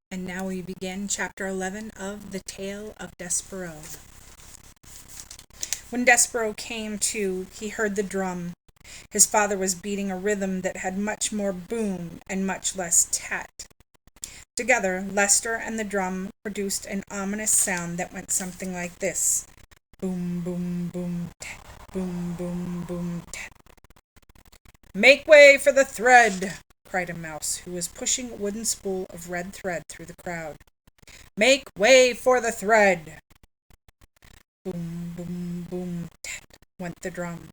And now we begin chapter 11 of The Tale of Despereaux. When Despereaux came to, he heard the drum. His father was beating a rhythm that had much more boom and much less tat. Together, Lester and the drum produced an ominous sound that went something like this. Boom, boom, boom, tat. Boom, boom, boom, tat. "Make way for the thread!" cried a mouse, who was pushing a wooden spool of red thread through the crowd. "Make way for the thread!" Boom, boom, boom, tat, went the drum.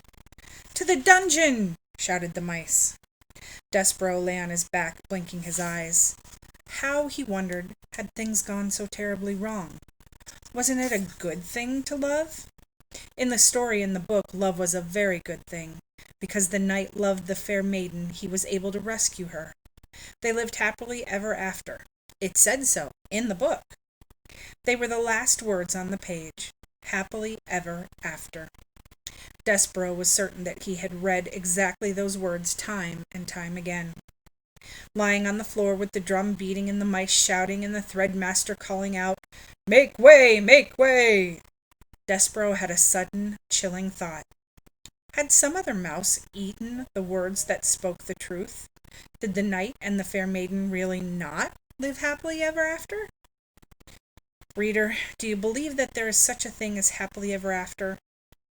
"To the dungeon!" shouted the mice. Despereaux lay on his back, blinking his eyes. How, he wondered, had things gone so terribly wrong? Wasn't it a good thing to love? In the story in the book, love was a very good thing. Because the knight loved the fair maiden, he was able to rescue her. They lived happily ever after. It said so in the book. They were the last words on the page. Happily ever after. Despereaux was certain that he had read exactly those words time and time again. Lying on the floor with the drum beating and the mice shouting and the Threadmaster calling out, "Make way! Make way!" Despereaux had a sudden, chilling thought. Had some other mouse eaten the words that spoke the truth? Did the knight and the fair maiden really not live happily ever after? Reader, do you believe that there is such a thing as happily ever after?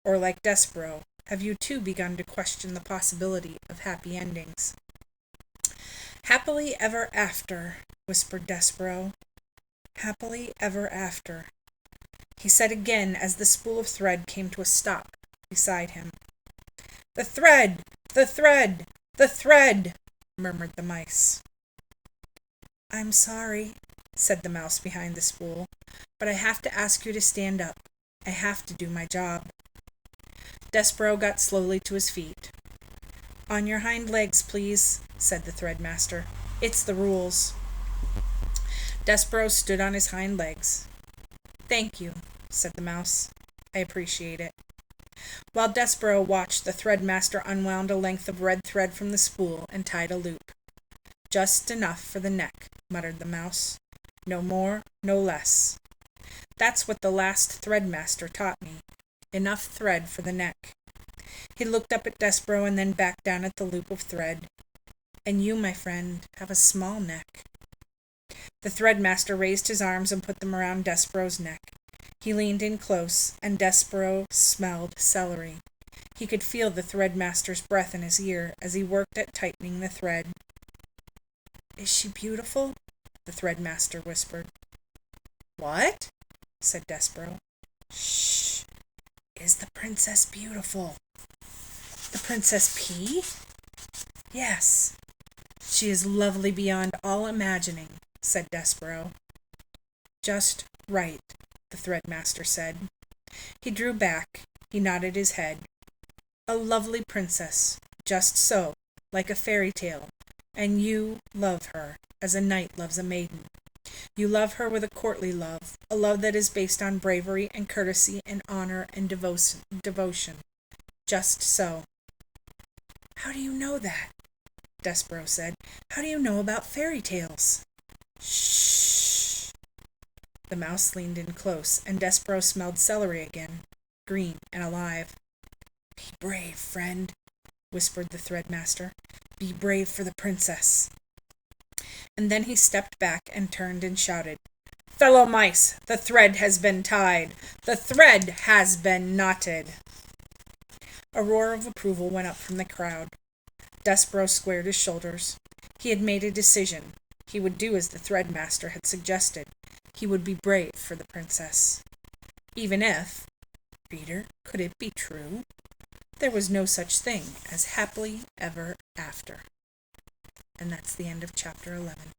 Or, like Despereaux, have you too begun to question the possibility of happy endings? "Happily ever after," whispered Despereaux. "Happily ever after," he said again as the spool of thread came to a stop beside him. "The thread! The thread! The thread!" murmured the mice. "I'm sorry," said the mouse behind the spool, "but I have to ask you to stand up. I have to do my job." Despereaux got slowly to his feet. "On your hind legs, please," said the Threadmaster. "It's the rules." Despereaux stood on his hind legs. "Thank you," said the mouse. "I appreciate it." While Despereaux watched, the Threadmaster unwound a length of red thread from the spool and tied a loop. "Just enough for the neck," muttered the mouse. "No more, no less. That's what the last Threadmaster taught me. Enough thread for the neck." He looked up at Despereaux and then back down at the loop of thread. "And you, my friend, have a small neck." The Threadmaster raised his arms and put them around Despereaux's neck. He leaned in close, and Despereaux smelled celery. He could feel the Threadmaster's breath in his ear as he worked at tightening the thread. "Is she beautiful?" the Threadmaster whispered. "What?" said Despereaux. "Shh! Is the princess beautiful?" "The Princess P?" "Yes. She is lovely beyond all imagining," said Despereaux. "Just right," the Threadmaster said. He drew back. He nodded his head. "A lovely princess, just so, like a fairy tale, and you love her, as a knight loves a maiden. You love her with a courtly love, a love that is based on bravery and courtesy and honor and devotion. Just so." "How do you know that?" Despereaux said. "How do you know about fairy tales?" "Shh!" The mouse leaned in close, and Despereaux smelled celery again, green and alive. "Be brave, friend," whispered the Threadmaster. "Be brave for the princess." And then he stepped back and turned and shouted, "Fellow mice, the thread has been tied. The thread has been knotted." A roar of approval went up from the crowd. Despereaux squared his shoulders. He had made a decision. He would do as the Threadmaster had suggested. He would be brave for the princess. Even if, reader, could it be true? There was no such thing as happily ever after. And that's the end of chapter 11.